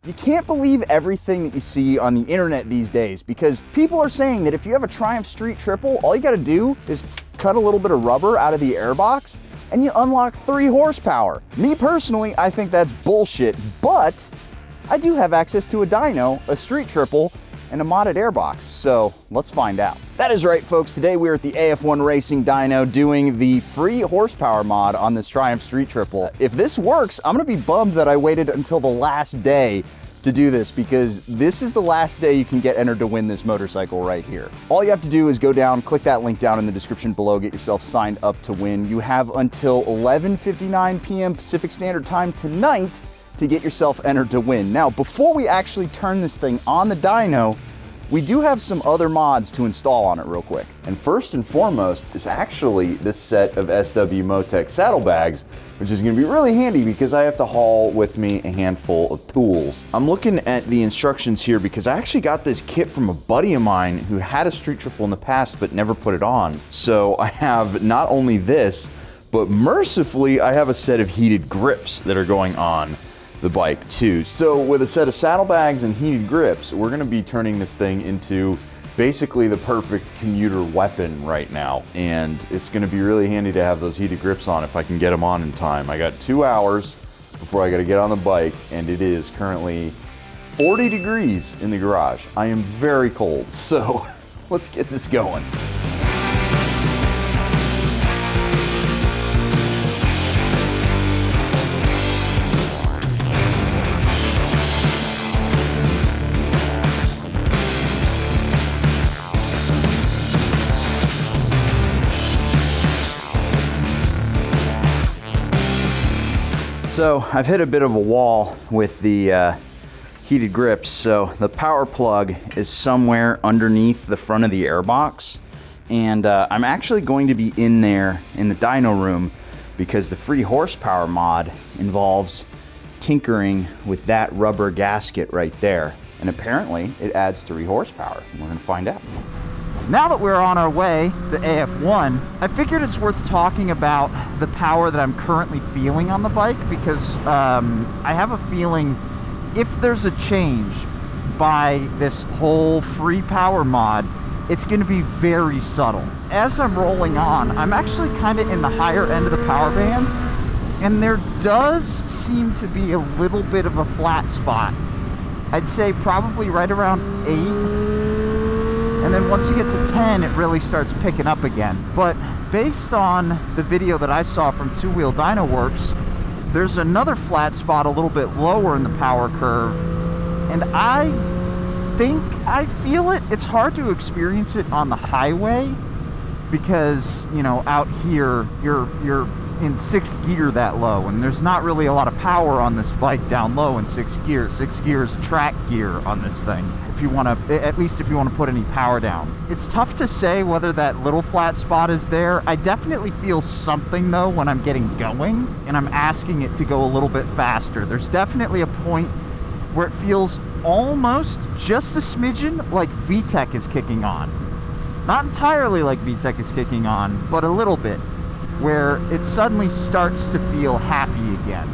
You can't believe everything that you see on the internet these days, because people are saying that if you have a Triumph Street Triple, all you gotta do is cut a little bit of rubber out of the airbox and you unlock 3 horsepower. Me personally, I think that's bullshit, but I do have access to a dyno, a Street Triple, and a modded airbox, so let's find out. That is right, folks. Today we're at the AF1 Racing dyno doing the free horsepower mod on this Triumph Street Triple. If this works, I'm gonna be bummed that I waited until the last day to do this, because this is the last day you can get entered to win this motorcycle right here. All you have to do is go down, click that link down in the description below, get yourself signed up to win. You have until 11:59 p.m. Pacific Standard Time tonight to get yourself entered to win. Now, before we actually turn this thing on the dyno, we do have some other mods to install on it real quick. And first and foremost is actually this set of SW Motec saddlebags, which is gonna be really handy because I have to haul with me a handful of tools. I'm looking at the instructions here because I actually got this kit from a buddy of mine who had a Street Triple in the past but never put it on. So I have not only this, but mercifully I have a set of heated grips that are going on the bike too. So with a set of saddlebags and heated grips, we're gonna be turning this thing into basically the perfect commuter weapon right now. And it's gonna be really handy to have those heated grips on if I can get them on in time. I got 2 hours before I gotta get on the bike, and it is currently 40 degrees in the garage. I am very cold, so let's get this going. So I've hit a bit of a wall with the heated grips, so the power plug is somewhere underneath the front of the airbox, and I'm actually going to be in there in the dyno room because the free horsepower mod involves tinkering with that rubber gasket right there, and apparently it adds 3 horsepower, and we're gonna find out. Now that we're on our way to AF1, I figured it's worth talking about the power that I'm currently feeling on the bike, because I have a feeling if there's a change by this whole free power mod, it's going to be very subtle. As I'm rolling on, I'm actually kind of in the higher end of the power band, and there does seem to be a little bit of a flat spot. I'd say probably right around 8. And then once you get to 10, it really starts picking up again. But based on the video that I saw from Two Wheel Dyno Works, there's another flat spot a little bit lower in the power curve. And I think I feel it. It's hard to experience it on the highway because, you know, out here, you're in 6th gear that low, and there's not really a lot of power on this bike down low in 6th gear. 6th gear is track gear on this thing, if you want to, at least if you want to put any power down. It's tough to say whether that little flat spot is there. I definitely feel something though when I'm getting going and I'm asking it to go a little bit faster. There's definitely a point where it feels almost just a smidgen like VTEC is kicking on. Not entirely like VTEC is kicking on, but a little bit, where it suddenly starts to feel happy again.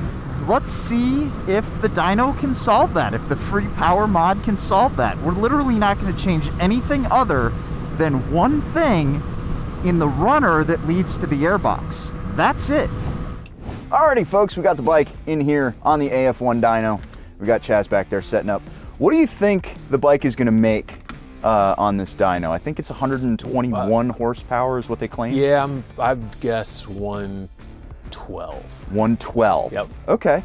Let's see if the dyno can solve that, if the free power mod can solve that. We're literally not going to change anything other than one thing in the runner that leads to the airbox. That's it. Alrighty folks, we got the bike in here on the AF1 dyno. We got Chaz back there setting up. What do you think the bike is going to make on this dyno? I think it's 121 horsepower is what they claim. Yeah, I'd guess 112. 112. Yep. Okay.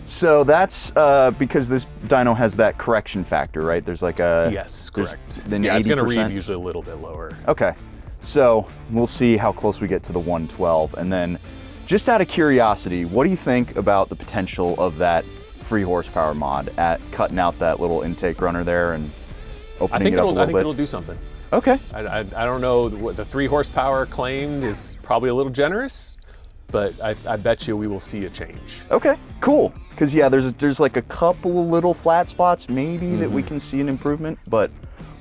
So that's because this dyno has that correction factor, right? There's like a... Yes, correct. Then yeah, 80%. It's going to read usually a little bit lower. Okay. So we'll see how close we get to the 112. And then just out of curiosity, what do you think about the potential of that free horsepower mod at cutting out that little intake runner there and opening it up a little bit? I think it'll do something. Okay. I don't know, what the 3 horsepower claimed is probably a little generous, but I bet you we will see a change. Okay, cool. Because yeah, there's like a couple of little flat spots maybe that we can see an improvement, but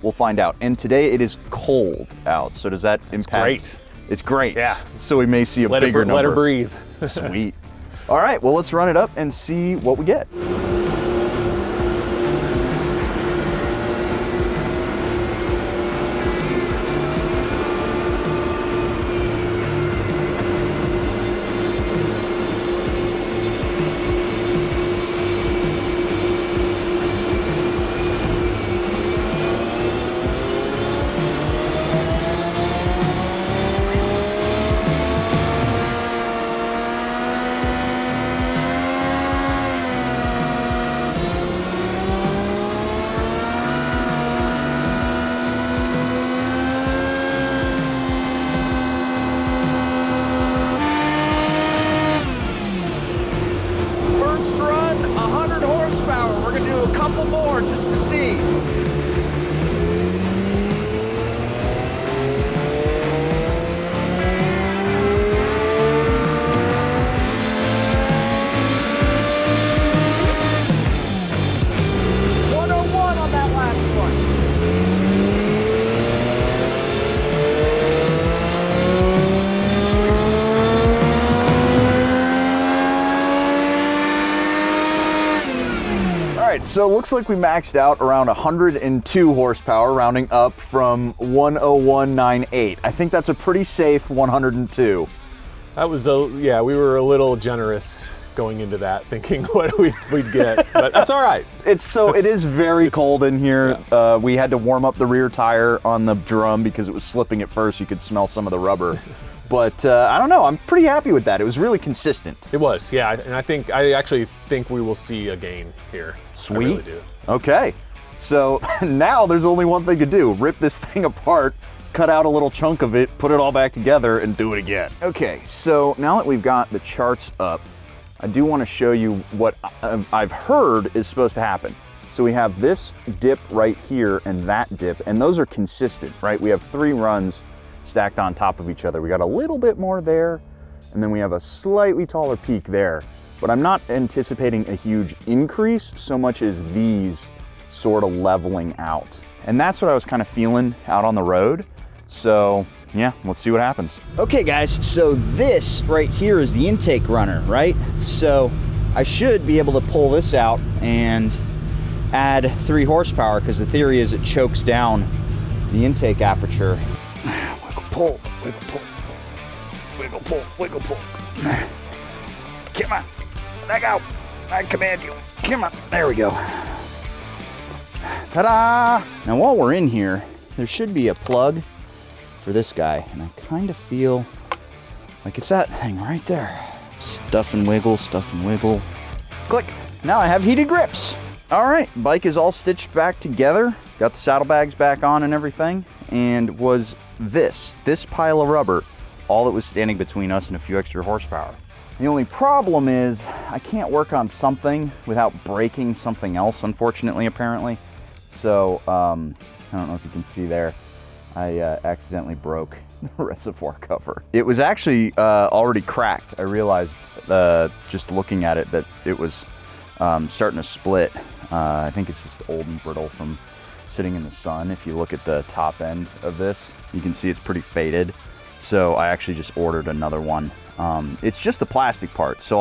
we'll find out. And today it is cold out, so does that impact? Great. It's great. Yeah. So we may see a bigger number. Let her breathe. Sweet. All right, well, let's run it up and see what we get. a couple more just to see. So it looks like we maxed out around 102 horsepower, rounding up from 101.98. I think that's a pretty safe 102. That was yeah, we were a little generous going into that, thinking what we'd get, but that's all right. It is very cold in here. Yeah. We had to warm up the rear tire on the drum because it was slipping at first. You could smell some of the rubber. But I don't know, I'm pretty happy with that. It was really consistent. It was, yeah, and I actually think we will see a gain here. Sweet. I really do. Okay, so now there's only one thing to do. Rip this thing apart, cut out a little chunk of it, put it all back together, and do it again. Okay, so now that we've got the charts up, I do want to show you what I've heard is supposed to happen. So we have this dip right here and that dip, and those are consistent, right? We have 3 runs stacked on top of each other. We got a little bit more there, and then we have a slightly taller peak there. But I'm not anticipating a huge increase so much as these sort of leveling out. And that's what I was kind of feeling out on the road. So yeah, let's see what happens. Okay guys, so this right here is the intake runner, right? So I should be able to pull this out and add 3 horsepower because the theory is it chokes down the intake aperture. Wiggle pull, wiggle pull, wiggle pull, wiggle pull. Come on, let go. I command you. Come on, there we go. Ta-da! Now while we're in here, there should be a plug for this guy, and I kind of feel like it's that thing right there. Stuff and wiggle, stuff and wiggle. Click. Now I have heated grips. All right, bike is all stitched back together. Got the saddlebags back on and everything, and was this pile of rubber all that was standing between us and a few extra horsepower. The only problem is I can't work on something without breaking something else, unfortunately, apparently. So, I don't know if you can see there, I accidentally broke the reservoir cover. It was actually already cracked. I realized just looking at it that it was starting to split. I think it's just old and brittle from sitting in the sun. If you look at the top end of this, you can see it's pretty faded. So I actually just ordered another one. It's just the plastic part, so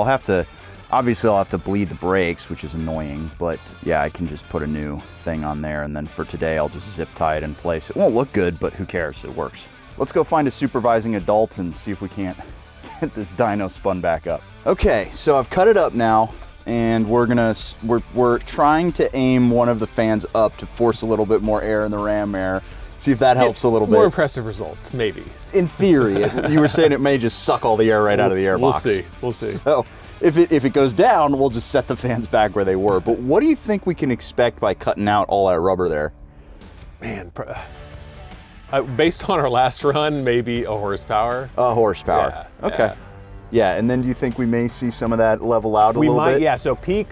obviously I'll have to bleed the brakes, which is annoying, but yeah, I can just put a new thing on there, and then for today I'll just zip tie it in place. It won't look good, but who cares, it works. Let's go find a supervising adult and see if we can't get this dyno spun back up. Okay, so I've cut it up now, and we're trying to aim one of the fans up to force a little bit more air in the ram air. See if that helps a little bit. More impressive results, maybe. In theory, you were saying it may just suck all the air right out of the airbox. We'll see. So if it goes down, we'll just set the fans back where they were. But what do you think we can expect by cutting out all that rubber there? Man, based on our last run, maybe a horsepower. A horsepower. Yeah, okay. Yeah, and then do you think we may see some of that level out a little bit? Yeah, so peak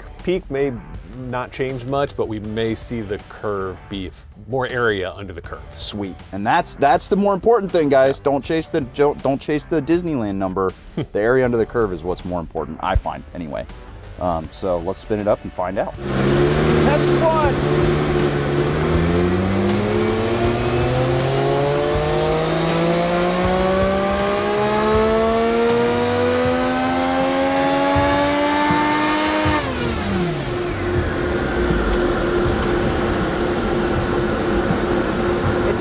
may not change much, but we may see the curve be more area under the curve. Sweet, and that's the more important thing, guys. Don't chase the Disneyland number. The area under the curve is what's more important, I find, anyway. So let's spin it up and find out. Test 1.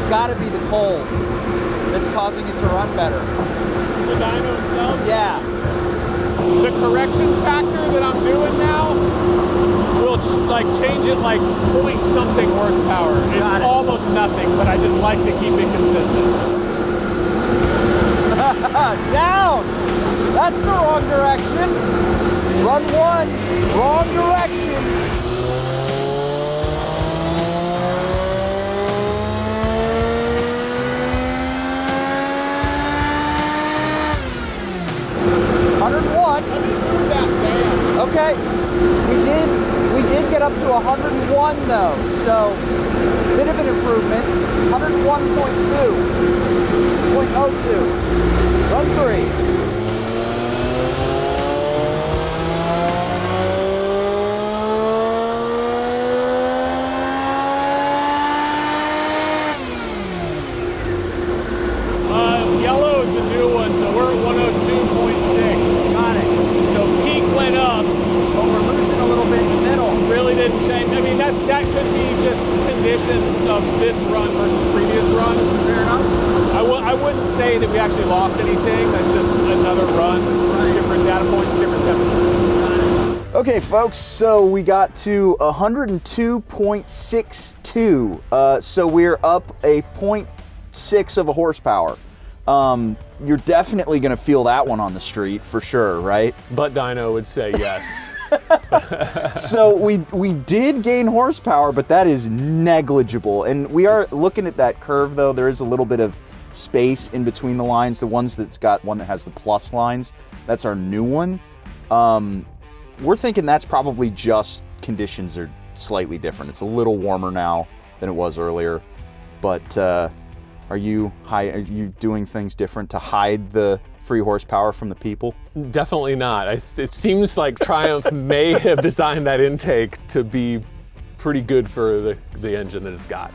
Gotta be the cold that's causing it to run better. The dyno itself? Yeah. The correction factor that I'm doing now will change it like point something horsepower. It's almost nothing, but I just like to keep it consistent. Down! That's the wrong direction. Run 1, wrong direction. Okay, we did get up to 101 101 though, so bit of an improvement. 101.2.02. Run 3. Yellow is the new one, so we're at 102.6. Got it. So peak went up, But we're losing a little bit in the middle. really didn't change. I mean, that could be just conditions of this run versus previous run. Fair enough. I wouldn't say that we actually lost anything. That's just another run, different data points, different temperatures. Okay, folks, so we got to 102.62. So we're up a 0.6 of a horsepower. You're definitely going to feel that one on the street for sure, right? But Dyno would say yes. So we did gain horsepower, but that is negligible. And we are looking at that curve, though. There is a little bit of space in between the lines. The ones that's got one that has the plus lines, that's our new one. We're thinking that's probably just conditions are slightly different. It's a little warmer now than it was earlier, but are you doing things different to hide the free horsepower from the people? Definitely not. It seems like Triumph may have designed that intake to be pretty good for the engine that it's got.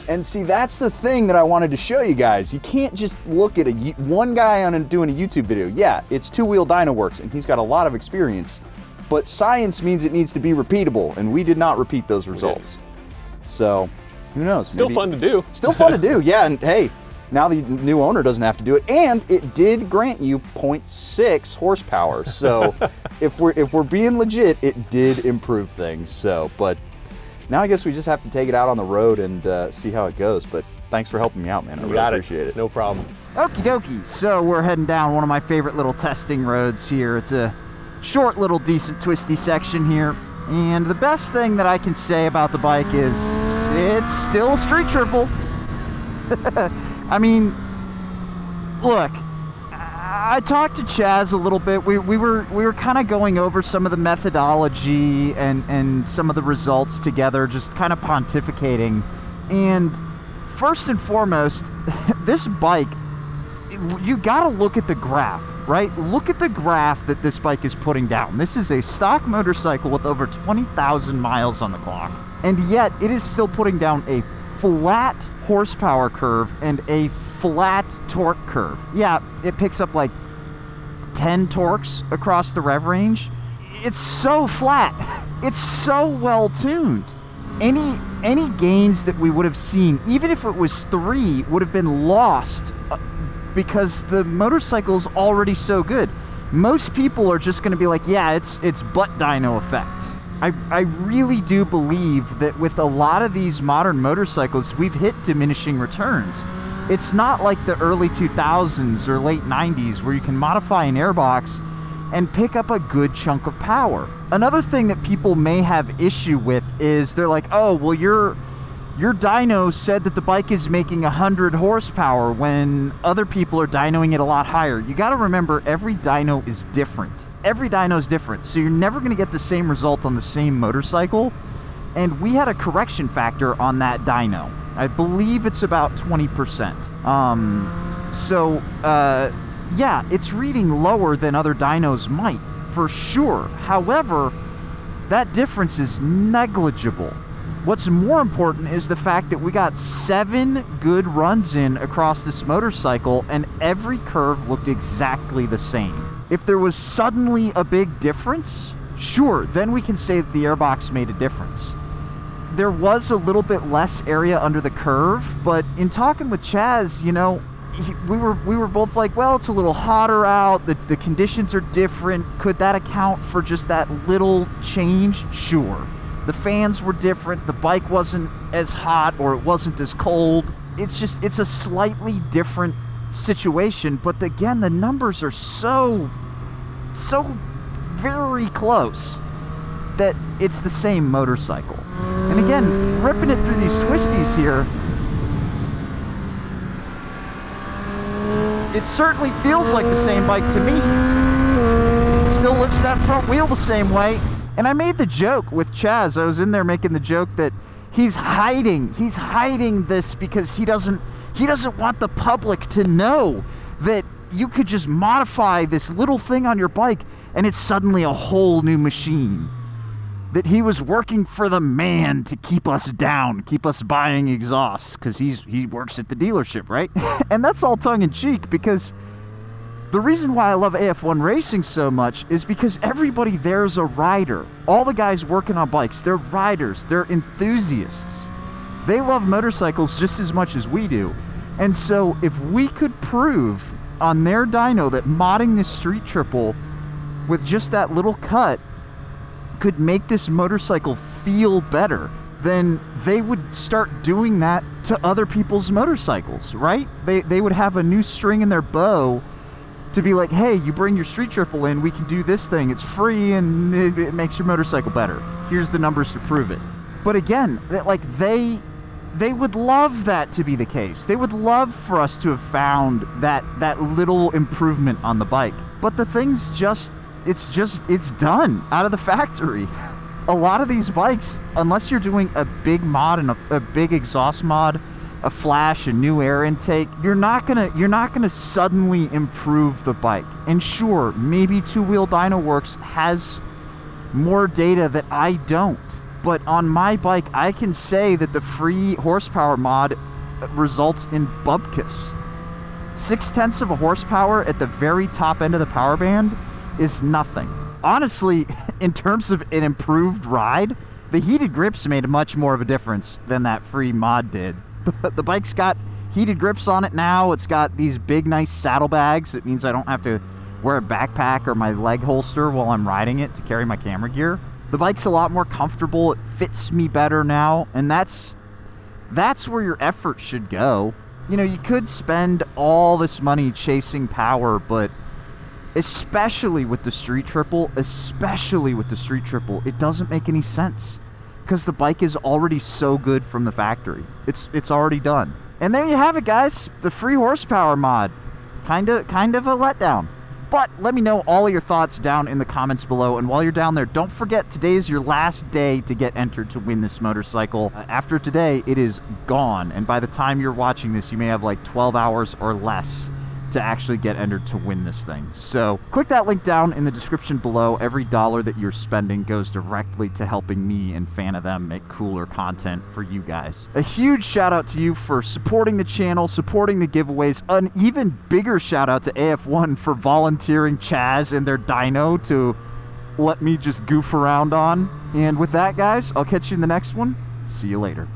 And see, that's the thing that I wanted to show you guys. You can't just look at one guy doing a YouTube video. Yeah, it's Two Wheel Dyno Works, and he's got a lot of experience, but science means it needs to be repeatable, and we did not repeat those results. So, who knows? Still fun to do. Still fun to do, yeah. And hey, now the new owner doesn't have to do it, and it did grant you 0.6 horsepower. So, if we're being legit, it did improve things. So, but now I guess we just have to take it out on the road and see how it goes. But thanks for helping me out, man. I really appreciate it. No problem. Okie dokie. So we're heading down one of my favorite little testing roads here. It's a short little decent twisty section here. And the best thing that I can say about the bike is it's still a street triple. I mean, look, I talked to Chaz a little bit. We were kind of going over some of the methodology and some of the results together, just kind of pontificating. And first and foremost, this bike, you got to look at the graph, right? Look at the graph that this bike is putting down. This is a stock motorcycle with over 20,000 miles on the clock, and yet it is still putting down a flat horsepower curve and a flat torque curve. Yeah, it picks up like 10 torques across the rev range. It's so flat. It's so well tuned. Any gains that we would have seen, even if it was 3, would have been lost because the motorcycle is already so good. Most people are just going to be like, yeah, it's butt dyno effect. I really do believe that with a lot of these modern motorcycles, we've hit diminishing returns. It's not like the early 2000s or late 90s where you can modify an airbox and pick up a good chunk of power. Another thing that people may have issue with is they're like, oh, well, your dyno said that the bike is making 100 horsepower when other people are dynoing it a lot higher. You got to remember, every dyno is different. Every dyno is different, so you're never going to get the same result on the same motorcycle. And we had a correction factor on that dyno. I believe it's about 20%. Yeah, it's reading lower than other dynos might, for sure. However, that difference is negligible. What's more important is the fact that we got 7 good runs in across this motorcycle, and every curve looked exactly the same. If there was suddenly a big difference, sure, then we can say that the airbox made a difference. There was a little bit less area under the curve, but in talking with Chaz, you know, we were both like, well, it's a little hotter out, the conditions are different. Could that account for just that little change? Sure. The fans were different, the bike wasn't as hot or it wasn't as cold. It's a slightly different situation, but again, the numbers are so very close that it's the same motorcycle. And again, ripping it through these twisties here, it certainly feels like the same bike to me. Still lifts that front wheel the same way. And I made the joke with Chaz. I was in there making the joke that he's hiding this because he doesn't want the public to know that you could just modify this little thing on your bike and it's suddenly a whole new machine. That he was working for the man to keep us down, keep us buying exhausts, because he works at the dealership, right? And that's all tongue-in-cheek, because the reason why I love AF1 racing so much is because everybody there's a rider. All the guys working on bikes, they're riders, they're enthusiasts. They love motorcycles just as much as we do. And so if we could prove on their dyno that modding this street triple with just that little cut could make this motorcycle feel better, then they would start doing that to other people's motorcycles, right? They would have a new string in their bow to be like, hey, you bring your street triple in, we can do this thing, it's free and it makes your motorcycle better. Here's the numbers to prove it. But again, like they would love that to be the case. They would love for us to have found that little improvement on the bike. But the thing's it's done out of the factory. A lot of these bikes, unless you're doing a big mod and a big exhaust mod, a flash, a new air intake, you're not gonna suddenly improve the bike. And sure, maybe Two Wheel Dyno Works has more data that I don't. But on my bike, I can say that the free horsepower mod results in bupkis. 0.6 of a horsepower at the very top end of the power band is nothing. Honestly, in terms of an improved ride, the heated grips made much more of a difference than that free mod did. The bike's got heated grips on it now. It's got these big, nice saddlebags. It means I don't have to wear a backpack or my leg holster while I'm riding it to carry my camera gear. The bike's a lot more comfortable. It fits me better now, and that's where your effort should go. You know, you could spend all this money chasing power, but especially with the street triple, it doesn't make any sense because the bike is already so good from the factory. It's already done. And there you have it, guys. The free horsepower mod. Kind of a letdown. But let me know all of your thoughts down in the comments below. And while you're down there, don't forget today is your last day to get entered to win this motorcycle. After today, it is gone. And by the time you're watching this, you may have like 12 hours or less to actually get entered to win this thing. So click that link down in the description below. Every dollar that you're spending goes directly to helping me and Fan of Them make cooler content for you guys. A huge shout out to you for supporting the channel, supporting the giveaways. An even bigger shout out to AF1 for volunteering Chaz and their dyno to let me just goof around on. And with that, guys, I'll catch you in the next one. See you later.